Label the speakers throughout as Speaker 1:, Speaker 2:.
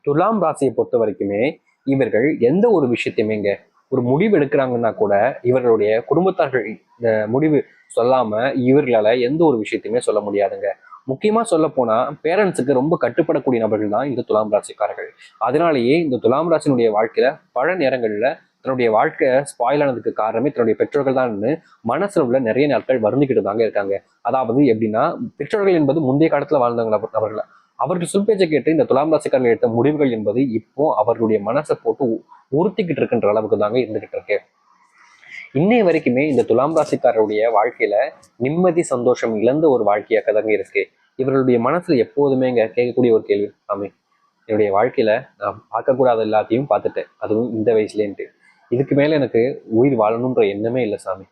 Speaker 1: துலாம் ராசியை பொறுத்த வரைக்குமே இவர்கள் எந்த ஒரு விஷயத்தையுமேங்க ஒரு முடிவு எடுக்கிறாங்கன்னா கூட இவர்களுடைய குடும்பத்தார்கள் இந்த முடிவு சொல்லாம இவர்களால எந்த ஒரு விஷயத்தையுமே சொல்ல முடியாதுங்க. முக்கியமா சொல்ல போனா பேரண்ட்ஸுக்கு ரொம்ப கட்டுப்படக்கூடிய நபர்கள் தான் இந்த துலாம் ராசிக்காரர்கள். அதனாலேயே இந்த துலாம் ராசினுடைய வாழ்க்கையில பல நேரங்கள்ல தன்னுடைய வாழ்க்கை ஸ்பாயில் ஆனதுக்கு காரணமே தன்னுடைய பெற்றோர்கள் தான் மனசுல உள்ள நிறைய நாட்கள் வருந்திக்கிட்டு தாங்க இருக்காங்க. அதாவது எப்படின்னா, பெற்றோர்கள் என்பது முந்தைய காலத்துல வாழ்ந்தவங்க நபர்கள். அவர்கள் சொல் பேச்சை கேட்டு இந்த துலாம் ராசிக்காரர்கள் எடுத்த முடிவுகள் என்பது இப்போ அவர்களுடைய மனசை போட்டு உறுத்திக்கிட்டு இருக்குன்ற அளவுக்கு தாங்க இருந்துகிட்டு இருக்கு. இன்னைய வரைக்குமே இந்த துலாம் ராசிக்காரருடைய வாழ்க்கையில நிம்மதி சந்தோஷம் இழந்த ஒரு வாழ்க்கையாக தாங்க இருக்கு. இவர்களுடைய மனசுல எப்போதுமே கேட்கக்கூடிய ஒரு கேள்வி, சாமி என்னுடைய வாழ்க்கையில நான் பார்க்கக்கூடாத எல்லாத்தையும் பார்த்துட்டேன், அதுவும் இந்த வயசுலேன்ட்டு. இதுக்கு மேல எனக்கு உயிர் வாழணுன்ற எண்ணமே இல்லை சாமி.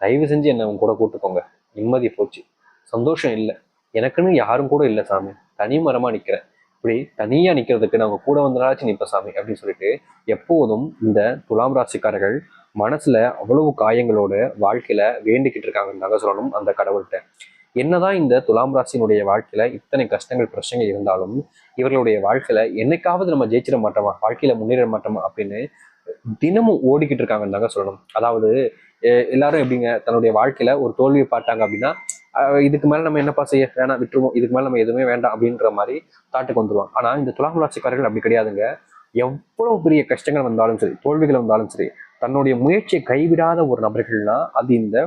Speaker 1: தயவு செஞ்சு என்னை உங்க கூட கூட்டுக்கோங்க. நிம்மதி போச்சு, சந்தோஷம் இல்லை, எனக்குன்னு யாரும் கூட இல்லை சாமி, தனி மரமா நிக்கிறேன். இப்படி தனியா நிக்கிறதுக்கு நான் உங்க கூட வந்தாச்சும் நிற்ப சாமி அப்படின்னு சொல்லிட்டு எப்போதும் இந்த துலாம் ராசிக்காரர்கள் மனசுல அவ்வளவு காயங்களோட வாழ்க்கையில வேண்டிக்கிட்டு இருக்காங்கன்னு சொல்லணும் அந்த கடவுள்கிட்ட. என்னதான் இந்த துலாம் ராசியினுடைய வாழ்க்கையில இத்தனை கஷ்டங்கள் பிரச்சனைகள் இருந்தாலும் இவர்களுடைய வாழ்க்கையில என்னைக்காவது நம்ம ஜெயிச்சிட மாட்டோமா, வாழ்க்கையில முன்னேற மாட்டோமா அப்படின்னு தினமும் ஓடிக்கிட்டு இருக்காங்கன்னு தாங்க சொல்லணும். அதாவது எல்லாரும் எப்படிங்க தன்னுடைய வாழ்க்கையில ஒரு தோல்வியை பார்த்தாங்க அப்படின்னா இதுக்கு மேல நம்ம என்னப்பா செய்ய வேணாம், விட்டுருவோம், இதுக்கு மேல நம்ம எதுவுமே வேண்டாம் அப்படின்ற மாதிரி தாட்டுக்கு வந்துருவாங்க. ஆனா இந்த துலாம் ராசிக்காரர்கள் அப்படி கிடையாதுங்க. எவ்வளவு பெரிய கஷ்டங்கள் வந்தாலும் சரி, தோல்விகள் வந்தாலும் சரி, தன்னுடைய முயற்சியை கைவிடாத ஒரு நபர்கள்னா அது இந்த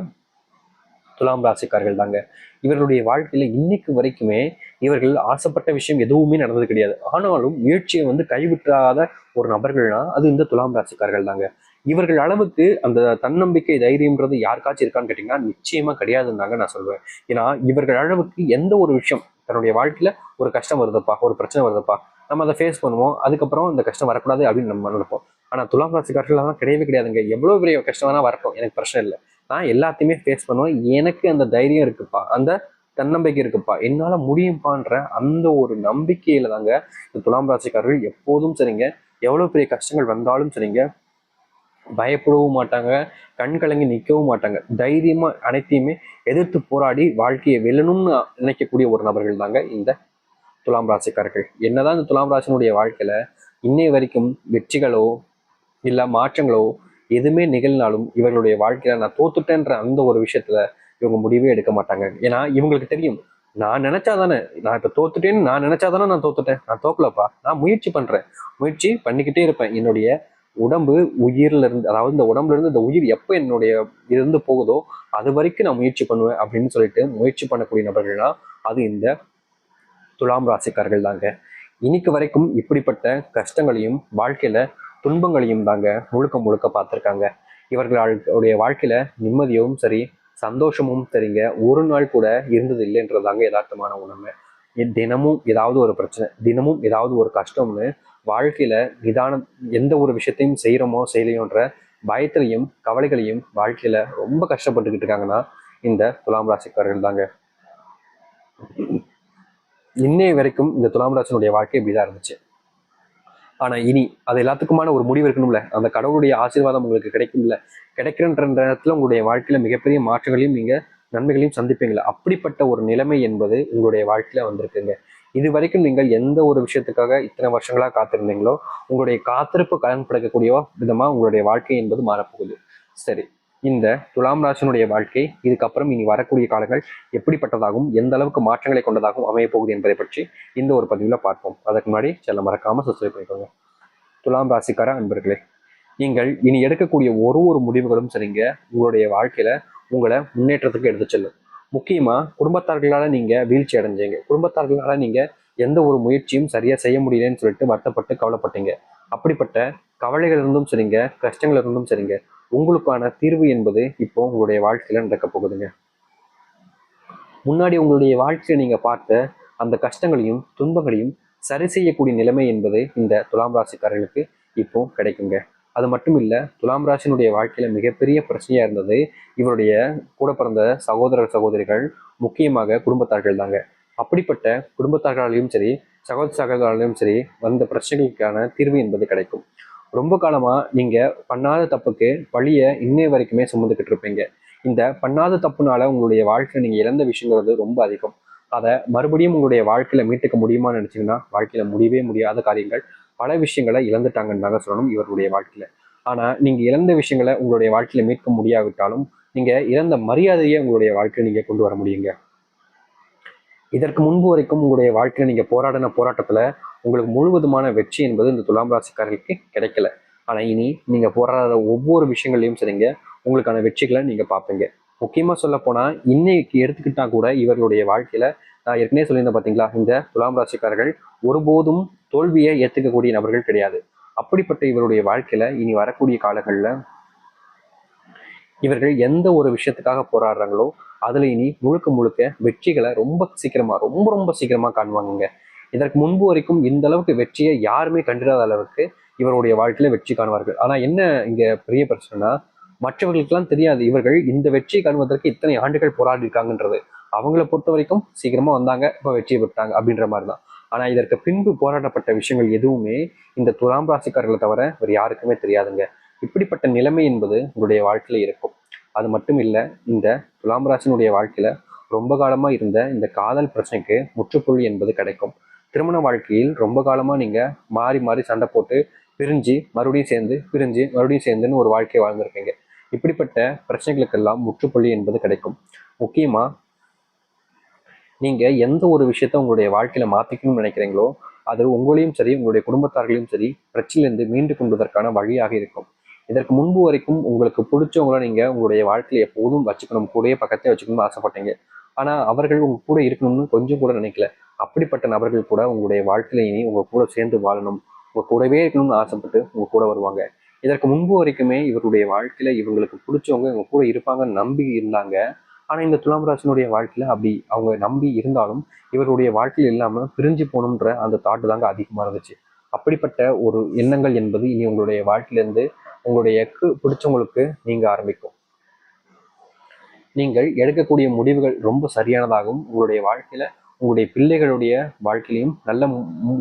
Speaker 1: துலாம் ராசிக்காரர்கள் தாங்க. இவர்களுடைய வாழ்க்கையில இன்னைக்கு வரைக்குமே இவர்கள் ஆசைப்பட்ட விஷயம் எதுவுமே நடந்தது கிடையாது. ஆனாலும் முயற்சியை கைவிட்டாத ஒரு நபர்கள்னா அது இந்த துலாம் ராசிக்காரர்கள் தாங்க. இவர்கள் அளவுக்கு அந்த தன்னம்பிக்கை தைரியம்ன்றது யாருக்காச்சும் இருக்கான்னு கேட்டீங்கன்னா நிச்சயமா கிடையாதுன்னு தாங்க நான் சொல்வேன். ஏன்னா இவர்கள் அளவுக்கு எந்த ஒரு விஷயம் தன்னுடைய வாழ்க்கையில ஒரு கஷ்டம் வருதுப்பா, ஒரு பிரச்சனை வருதுப்பா, நம்ம அதை ஃபேஸ் பண்ணுவோம், அதுக்கப்புறம் இந்த கஷ்டம் வரக்கூடாது அப்படின்னு நம்ம நினைப்போம். ஆனா துலாம் ராசிக்காரர்கள் கிடையவே கிடையாதுங்க. எவ்வளவு பெரிய கஷ்டம் வேணா வரட்டும், எனக்கு பிரச்சனை இல்லை, நான் எல்லாத்தையுமே ஃபேஸ் பண்ணுவேன், எனக்கு அந்த தைரியம் இருக்குப்பா, அந்த தன்னம்பிக்கை இருக்குப்பா, என்னால முடியும்பான்ற அந்த ஒரு நம்பிக்கையில தாங்க இந்த துலாம் ராசிக்காரர்கள் எப்போதும் சரிங்க, எவ்வளவு பெரிய கஷ்டங்கள் வந்தாலும் சரிங்க, பயப்படவும் மாட்டாங்க, கண் கலங்கி நிற்கவும் மாட்டாங்க. தைரியமா அனைத்தையுமே எதிர்த்து போராடி வாழ்க்கையை வெல்லணும்னு நினைக்கக்கூடிய ஒரு நபர்கள் தாங்க இந்த துலாம் ராசிக்காரர்கள். என்னதான் இந்த துலாம் ராசினுடைய வாழ்க்கையில இன்னை வரைக்கும் வெற்றிகளோ இல்ல மாற்றங்களோ எதுவுமே நிகழ்னாலும் இவர்களுடைய வாழ்க்கையில நான் தோத்துட்டேன்ற அந்த ஒரு விஷயத்துல இவங்க முடிவே எடுக்க மாட்டாங்க. ஏன்னா இவங்களுக்கு தெரியும், நான் நினைச்சாதானே, நான் இப்ப தோத்துட்டேன்னு நான் நினைச்சாதானே நான் தோத்துட்டேன், நான் தோக்கலப்பா, நான் முயற்சி பண்றேன், முயற்சி பண்ணிக்கிட்டே இருப்பேன். என்னுடைய உடம்பு உயிர்ல இருந்து, அதாவது இந்த உடம்புல இருந்து இந்த உயிர் எப்ப என்னுடைய இருந்து போகுதோ அது வரைக்கும் நான் முயற்சி பண்ணுவேன் அப்படின்னு சொல்லிட்டு முயற்சி பண்ணக்கூடிய நபர்கள்னா அது இந்த துலாம் ராசிக்காரர்கள் தாங்க. இன்னைக்கு வரைக்கும் இப்படிப்பட்ட கஷ்டங்களையும் வாழ்க்கையில துன்பங்களையும் தாங்க முழுக்க முழுக்க பார்த்துருக்காங்க. இவர்களுடைய வாழ்க்கையில நிம்மதியும் சரி, சந்தோஷமும் சரிங்க ஒரு நாள் கூட இருந்தது இல்லைன்றதாங்க யதார்த்தமான உண்மை. தினமும் ஏதாவது ஒரு பிரச்சனை, தினமும் ஏதாவது ஒரு கஷ்டம்னு வாழ்க்கையில நிதானம் எந்த ஒரு விஷயத்தையும் செய்யறோமோ செய்யலையோன்ற பயத்திலையும் கவலைகளையும் வாழ்க்கையில ரொம்ப கஷ்டப்பட்டுக்கிட்டு இருக்காங்கன்னா இந்த துலாம் ராசிக்காரர்கள் தாங்க. இன்னைய வரைக்கும் இந்த துலாம் ராசினுடைய வாழ்க்கை இப்படிதான் இருந்துச்சு. ஆனா இனி அது எல்லாத்துக்குமான ஒரு முடிவு இருக்கணும்ல, அந்த கடவுளுடைய ஆசீர்வாதம் உங்களுக்கு கிடைக்கும்ல, கிடைக்கின்ற நேரத்துல உங்களுடைய வாழ்க்கையில மிகப்பெரிய மாற்றங்களையும் நீங்க நன்மைகளையும் சந்திப்பீங்களா, அப்படிப்பட்ட ஒரு நிலைமை என்பது உங்களுடைய வாழ்க்கையில வந்திருக்குங்க. இது வரைக்கும் நீங்கள் எந்த ஒரு விஷயத்துக்காக இத்தனை வருஷங்களா காத்திருந்தீங்களோ உங்களுடைய காத்திருப்பு கலன் படைக்கக்கூடிய விதமா உங்களுடைய வாழ்க்கை என்பது மாறப்போகுது. சரி, இந்த துலாம் ராசினுடைய வாழ்க்கை இதுக்கப்புறம் இனி வரக்கூடிய காலங்கள் எப்படிப்பட்டதாகவும் எந்த அளவுக்கு மாற்றங்களை கொண்டதாகவும் அமைய போகுது என்பதை பற்றி இந்த ஒரு பதிவில் பார்ப்போம். அதற்கு முன்னாடி செல்ல மறக்காம சப்ஸ்கிரைப் பண்ணிக்கோங்க. துலாம் ராசிக்கார அன்பர்களே, நீங்கள் இனி எடுக்கக்கூடிய ஒரு முடிவுகளும் சரிங்க உங்களுடைய வாழ்க்கையில உங்களை முன்னேற்றத்துக்கு எடுத்து செல்லும். முக்கியமா குடும்பத்தார்களால நீங்க வீழ்ச்சி அடைஞ்சீங்க, குடும்பத்தார்களால நீங்க எந்த ஒரு முயற்சியும் சரியா செய்ய முடியலன்னு சொல்லிட்டு வருத்தப்பட்டு கவலைப்பட்டீங்க. அப்படிப்பட்ட கவலைகள் இருந்தும் சரிங்க, கஷ்டங்கள் இருந்தும் சரிங்க, உங்களுக்கான தீர்வு என்பது இப்போ உங்களுடைய வாழ்க்கையில நடக்க போகுதுங்க. முன்னாடி உங்களுடைய வாழ்க்கையில நீங்க பார்த்த அந்த கஷ்டங்களையும் துன்பங்களையும் சரி செய்யக்கூடிய நிலைமை என்பது இந்த துலாம் ராசிக்காரர்களுக்கு இப்போ கிடைக்குங்க. அது மட்டும் இல்ல, துலாம் ராசினுடைய வாழ்க்கையில மிகப்பெரிய பிரச்சனையா இருந்தது இவருடைய கூட பிறந்த சகோதர சகோதரிகள், முக்கியமாக குடும்பத்தார்கள் தாங்க. அப்படிப்பட்ட குடும்பத்தார்களாலையும் சரி, சகோதராலையும் சரி வந்த பிரச்சனைகளுக்கான தீர்வு என்பது கிடைக்கும். ரொம்ப காலமா நீங்க பண்ணாத தப்புக்கு பழிய இன்னைய வரைக்குமே சுமந்துக்கிட்டு இருப்பீங்க. இந்த பண்ணாத தப்புனால உங்களுடைய வாழ்க்கையில நீங்க இழந்த விஷயங்கிறது ரொம்ப அதிகம். அதை மறுபடியும் உங்களுடைய வாழ்க்கையில மீட்டுக்க முடியுமான்னு நினைச்சீங்கன்னா வாழ்க்கையில முடியவே முடியாத காரியங்கள், பல விஷயங்களை இழந்துட்டாங்கன்னு தாங்க சொல்லணும் இவருடைய வாழ்க்கையில. ஆனா நீங்க இழந்த விஷயங்களை உங்களுடைய வாழ்க்கையில மீட்க முடியாவிட்டாலும் நீங்க இழந்த மரியாதையை உங்களுடைய வாழ்க்கையில நீங்க கொண்டு வர முடியுங்க. இதற்கு முன்பு வரைக்கும் உங்களுடைய வாழ்க்கையில நீங்க போராடின போராட்டத்துல உங்களுக்கு முழுவதுமான வெற்றி என்பது இந்த துலாம் ராசிக்காரர்களுக்கு கிடைக்கல. ஆனா இனி நீங்க போராடுற ஒவ்வொரு விஷயங்களையும் சரிங்க, உங்களுக்கான வெற்றிகளை நீங்க பார்ப்பீங்க. முக்கியமா சொல்ல போனா இன்னைக்கு எடுத்துக்கிட்டா கூட இவர்களுடைய வாழ்க்கையில நான் ஏற்கனவே சொல்லியிருந்தேன் பாத்தீங்களா, இந்த துலாம் ராசிக்காரர்கள் ஒருபோதும் தோல்வியை ஏத்துக்கக்கூடிய நபர்கள் கிடையாது. அப்படிப்பட்ட இவருடைய வாழ்க்கையில இனி வரக்கூடிய காலங்கள்ல இவர்கள் எந்த ஒரு விஷயத்துக்காக போராடுறாங்களோ அதுல இனி முழுக்க முழுக்க வெற்றிகளை ரொம்ப சீக்கிரமா, ரொம்ப ரொம்ப சீக்கிரமா காணுவாங்க. இதற்கு முன்பு வரைக்கும் இந்த அளவுக்கு வெற்றியை யாருமே கண்டிராத அளவுக்கு இவருடைய வாழ்க்கையில வெற்றி காணுவார்கள். ஆனா என்ன இங்க பெரிய பிரச்சனைனா, மற்றவர்களுக்கெல்லாம் தெரியாது இவர்கள் இந்த வெற்றி காணுவதற்கு இத்தனை ஆண்டுகள் போராடி இருக்காங்கன்றது. அவங்கள பொறுத்த வரைக்கும் சீக்கிரமா வந்தாங்க, இப்ப வெற்றி பெற்றாங்க அப்படின்ற மாதிரிதான். ஆனா இதற்கு பின்பு போராடப்பட்ட விஷயங்கள் எதுவுமே இந்த துலாம் ராசிக்காரர்களை தவிர வேறு யாருக்குமே தெரியாதுங்க. இப்படிப்பட்ட நிலைமை என்பது உங்களுடைய வாழ்க்கையில இருக்கும். அது மட்டும் இல்லை, இந்த துலாம் ராசினுடைய வாழ்க்கையில ரொம்ப காலமா இருந்த இந்த காதல் பிரச்சனைக்கு முற்றுப்புள்ளி என்பது கிடைக்கும். திருமண வாழ்க்கையில் ரொம்ப காலமா நீங்க மாறி மாறி சண்டை போட்டு பிரிஞ்சு மறுபடியும் சேர்ந்து, பிரிஞ்சு மறுபடியும் சேர்ந்துன்னு ஒரு வாழ்க்கையை வாழ்ந்திருக்கீங்க. இப்படிப்பட்ட பிரச்சனைகளுக்கெல்லாம் முற்றுப்புள்ளி என்பது கிடைக்கும். முக்கியமா நீங்க எந்த ஒரு விஷயத்த உங்களுடைய வாழ்க்கையில மாத்திக்கணும்னு நினைக்கிறீங்களோ அது உங்களையும் சரி, உங்களுடைய குடும்பத்தார்களையும் சரி பிரச்சனையிலிருந்து மீண்டு கொள்வதற்கான வழியாக இருக்கும். இதற்கு முன்பு வரைக்கும் உங்களுக்கு பிடிச்சவங்கள நீங்க உங்களுடைய வாழ்க்கையில எப்போதும் வச்சுக்கணும், கூடயே பக்கத்தே வச்சுக்கணும்னு ஆசைப்பட்டீங்க. ஆனா அவர்கள் உங்க கூட இருக்கணும்னு கொஞ்சம் கூட நினைக்கல. அப்படிப்பட்ட நபர்கள் கூட உங்களுடைய வாழ்க்கையில இனி உங்க கூட சேர்ந்து வாழணும், உங்க கூடவே இருக்கணும்னு ஆசைப்பட்டு உங்க கூட வருவாங்க. இதற்கு முன்பு வரைக்குமே இவருடைய வாழ்க்கையில இவங்களுக்கு பிடிச்சவங்க இவங்க கூட இருப்பாங்கன்னு நம்பி இருந்தாங்க. ஆனா இந்த துலாம் ராசினுடைய வாழ்க்கையில அப்படி அவங்க நம்பி இருந்தாலும் இவருடைய வாழ்க்கையில் இல்லாம பிரிஞ்சு போகணுன்ற அந்த தாட்டு தாங்க அதிகமா இருந்துச்சு. அப்படிப்பட்ட ஒரு எண்ணங்கள் என்பது இனி உங்களுடைய வாழ்க்கையிலிருந்து உங்களுடைய பிடிச்சவங்களுக்கு நீங்க ஆரம்பிக்கும். நீங்கள் எடுக்கக்கூடிய முடிவுகள் ரொம்ப சரியானதாகவும் உங்களுடைய வாழ்க்கையில உங்களுடைய பிள்ளைகளுடைய வாழ்க்கையிலையும்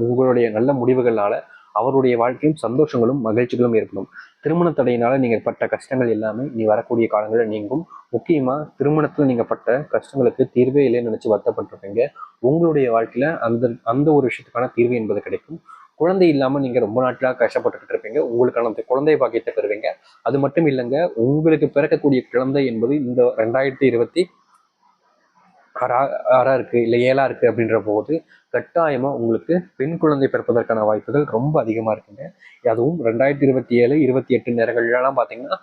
Speaker 1: உங்களுடைய நல்ல முடிவுகளால அவருடைய வாழ்க்கையும் சந்தோஷங்களும் மகிழ்ச்சிகளும் ஏற்படும். திருமண தடையினால நீங்க பட்ட கஷ்டங்கள் எல்லாமே நீ வரக்கூடிய காலங்களில் நீங்கும். முக்கியமா திருமணத்துல நீங்க பட்ட கஷ்டங்களுக்கு தீர்வே இல்லைன்னு நினைச்சு வருத்தப்பட்டிருப்பீங்க. உங்களுடைய வாழ்க்கையில அந்த அந்த ஒரு விஷயத்துக்கான தீர்வு என்பது கிடைக்கும். குழந்தை இல்லாம நீங்க ரொம்ப நாட்களாக கஷ்டப்பட்டுக்கிட்டு இருப்பீங்க, உங்களுக்கான அந்த குழந்தை பாக்கியத்தை பெறுவீங்க. அது மட்டும் இல்லைங்க, உங்களுக்கு பிறக்கக்கூடிய குழந்தை என்பது இந்த 2026 இருக்கு இல்லை 7 இருக்கு அப்படின்ற போது கட்டாயமா உங்களுக்கு பெண் குழந்தை பிறப்பதற்கான வாய்ப்புகள் ரொம்ப அதிகமா இருக்குங்க. அதுவும் 2027 28 நேரங்கள்லாம் பாத்தீங்கன்னா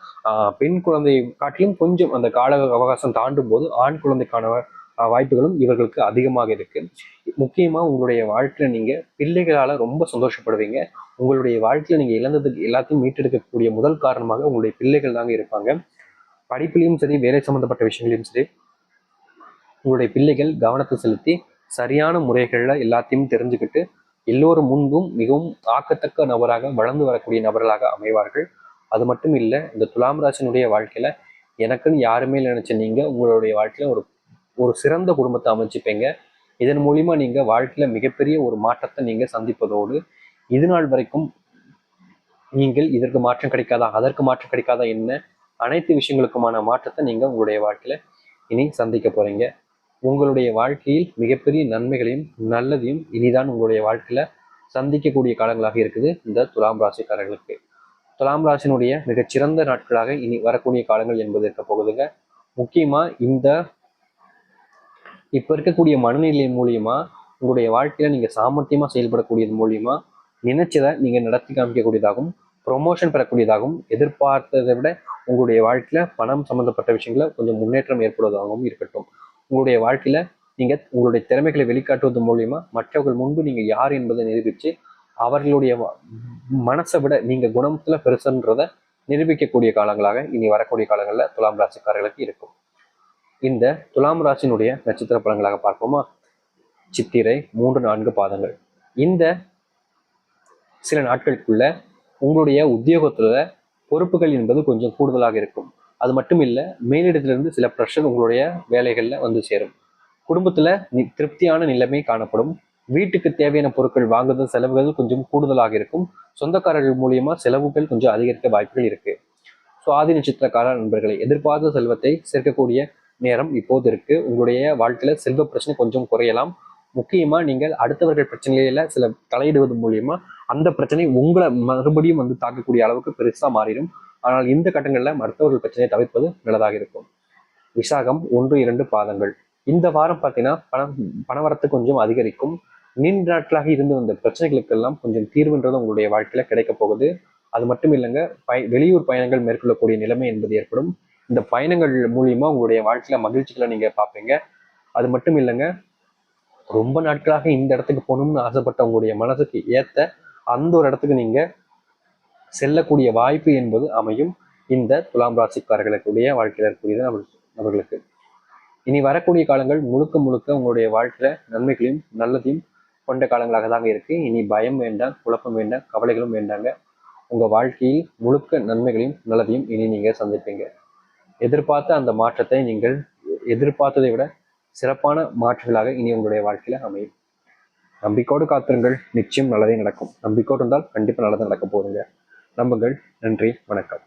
Speaker 1: பெண் குழந்தை காட்டிலும் கொஞ்சம் அந்த கால அவகாசம் தாண்டும் போது ஆண் குழந்தைக்கான வாய்ப்புகளும் இவர்களுக்கு அதிகமாக இருக்கு. முக்கியமா உங்களுடைய வாழ்க்கையில நீங்க பிள்ளைகளால ரொம்ப சந்தோஷப்படுவீங்க. உங்களுடைய வாழ்க்கையில நீங்க இழந்ததுக்கு எல்லாத்தையும் மீட்டெடுக்கக்கூடிய முதல் காரணமாக உங்களுடைய பிள்ளைகள் தாங்க இருப்பாங்க. படிப்பிலையும் சரி, வேலை சம்பந்தப்பட்ட விஷயங்களையும் சரி, உங்களுடைய பிள்ளைகள் கவனத்தை செலுத்தி சரியான முறைகள்ல எல்லாத்தையும் தெரிஞ்சுக்கிட்டு எல்லோரும் முன்பும் மிகவும் ஆக்கத்தக்க நபராக வளர்ந்து வரக்கூடிய நபர்களாக அமைவார்கள். அது மட்டும் இல்லை, இந்த துலாம் ராசினுடைய வாழ்க்கையில எனக்குன்னு யாருமே நினைச்ச நீங்க உங்களுடைய வாழ்க்கையில ஒரு ஒரு சிறந்த குடும்பத்தை அமைச்சுப்பீங்க. இதன் மூலியமா நீங்க வாழ்க்கையில மிகப்பெரிய ஒரு மாற்றத்தை நீங்க சந்திப்பதோடு இது நாள் வரைக்கும் நீங்கள் இதற்கு மாற்றம் கிடைக்காதா, அதற்கு மாற்றம் கிடைக்காதா என்ன அனைத்து விஷயங்களுக்குமான மாற்றத்தை நீங்க உங்களுடைய வாழ்க்கையில இனி சந்திக்க போறீங்க. உங்களுடைய வாழ்க்கையில் மிகப்பெரிய நன்மைகளையும் நல்லதையும் இனிதான் உங்களுடைய வாழ்க்கையில சந்திக்கக்கூடிய காலங்களாக இருக்குது இந்த துலாம் ராசிக்காரர்களுக்கு. துலாம் ராசினுடைய மிகச்சிறந்த நாட்களாக இனி வரக்கூடிய காலங்கள் என்பது இருக்க போகுதுங்க. முக்கியமா இந்த இப்ப இருக்கக்கூடிய மனநிலை மூலியமா உங்களுடைய வாழ்க்கையில நீங்க சாமர்த்தியமா செயல்படக்கூடியது மூலியமா நினைச்சதை நீங்க நடத்தி காமிக்கக்கூடியதாகவும் ப்ரொமோஷன் பெறக்கூடியதாகவும் எதிர்பார்த்ததை விட உங்களுடைய வாழ்க்கையில பணம் சம்பந்தப்பட்ட விஷயங்கள கொஞ்சம் முன்னேற்றம் ஏற்படுவதாகவும் இருக்கட்டும். உங்களுடைய வாழ்க்கையில நீங்க உங்களுடைய திறமைகளை வெளிக்காட்டுவது மூலியமா மற்றவர்கள் முன்பு நீங்க யார் என்பதை நிரூபிச்சு அவர்களுடைய மனசை விட நீங்க குணத்துல பெருசுன்றத நிரூபிக்கக்கூடிய காலங்களாக இனி வரக்கூடிய காலங்கள்ல துலாம் ராசிக்காரர்களுக்கு இருக்கும். இந்த துலாம் ராசினுடைய நட்சத்திர பலன்களாக பார்ப்போமா? சித்திரை 3-4 பாதங்கள். இந்த சில நாட்களுக்குள்ள உங்களுடைய உத்தியோகத்துல பொறுப்புகள் என்பது கொஞ்சம் கூடுதலாக இருக்கும். அது மட்டும் இல்ல, மேலிடத்திலிருந்து சில ப்ரெஷர் உங்களுடைய வேலைகள்ல வந்து சேரும். குடும்பத்துல திருப்தியான நிலைமை காணப்படும். வீட்டுக்கு தேவையான பொருட்கள் வாங்குதல் செலவுகள் கொஞ்சம் கூடுதலாக இருக்கும். சொந்தக்காரர்கள் மூலியமா செலவுகள் கொஞ்சம் அதிகரிக்க வாய்ப்புகள் இருக்கு. சுவாதி நட்சத்திரக்கார நண்பர்களை எதிர்பார்த்த செல்வத்தை சேர்க்கக்கூடிய நேரம் இப்போது இருக்கு. உங்களுடைய வாழ்க்கையில செல்வ பிரச்சனை கொஞ்சம் குறையலாம். முக்கியமா நீங்கள் அடுத்தவர்கள் பிரச்சனையில சில தலையிடுவது மூலியமா அந்த பிரச்சனை உங்களை மறுபடியும் தாக்கக்கூடிய அளவுக்கு பெருசா மாறிடும். ஆனால் இந்த கட்டங்களில் மருத்துவர்கள் பிரச்சனையை தவிர்ப்பது நல்லதாக இருக்கும். விசாகம் 1-2 பாதங்கள். இந்த வாரம் பார்த்தீங்கன்னா பணவரத்து கொஞ்சம் அதிகரிக்கும். நீண்ட நாட்களாக இருந்து வந்த பிரச்சனைகளுக்கெல்லாம் கொஞ்சம் தீர்வுன்றது உங்களுடைய வாழ்க்கையில கிடைக்க போகுது. அது மட்டும் இல்லைங்க, வெளியூர் பயணங்கள் மேற்கொள்ளக்கூடிய நிலைமை என்பது ஏற்படும். இந்த பயணங்கள் மூலியமா உங்களுடைய வாழ்க்கையில மகிழ்ச்சிகளை நீங்க பார்ப்பீங்க. அது மட்டும் இல்லைங்க, ரொம்ப நாட்களாக இந்த இடத்துக்கு போகணும்னு ஆசைப்பட்ட உங்களுடைய மனசுக்கு ஏத்த அந்த ஒரு இடத்துக்கு நீங்க செல்லக்கூடிய வாய்ப்பு என்பது அமையும். இந்த துலாம் ராசிக்காரர்களுடைய வாழ்க்கையில இருக்கக்கூடிய அவர்களுக்கு இனி வரக்கூடிய காலங்கள் முழுக்க முழுக்க உங்களுடைய வாழ்க்கையில நன்மைகளையும் நல்லதையும் கொண்ட காலங்களாக தாங்க இருக்கு. இனி பயம் வேண்டாம், குழப்பம் வேண்டாம், கவலைகளும் வேண்டாங்க. உங்க வாழ்க்கையில் முழுக்க நன்மைகளையும் நல்லதையும் இனி நீங்க சந்திப்பீங்க. எதிர்பார்த்த அந்த மாற்றத்தை நீங்கள் எதிர்பார்த்ததை விட சிறப்பான மாற்றங்களாக இனி உங்களுடைய வாழ்க்கையில அமையும். நம்பிக்கையோடு காத்திருங்கள், நிச்சயம் நல்லதே நடக்கும். நம்பிக்கையோடு இருந்தால் கண்டிப்பா நல்லது நடக்க போகுதுங்க. நம்புங்கள். நன்றி, வணக்கம்.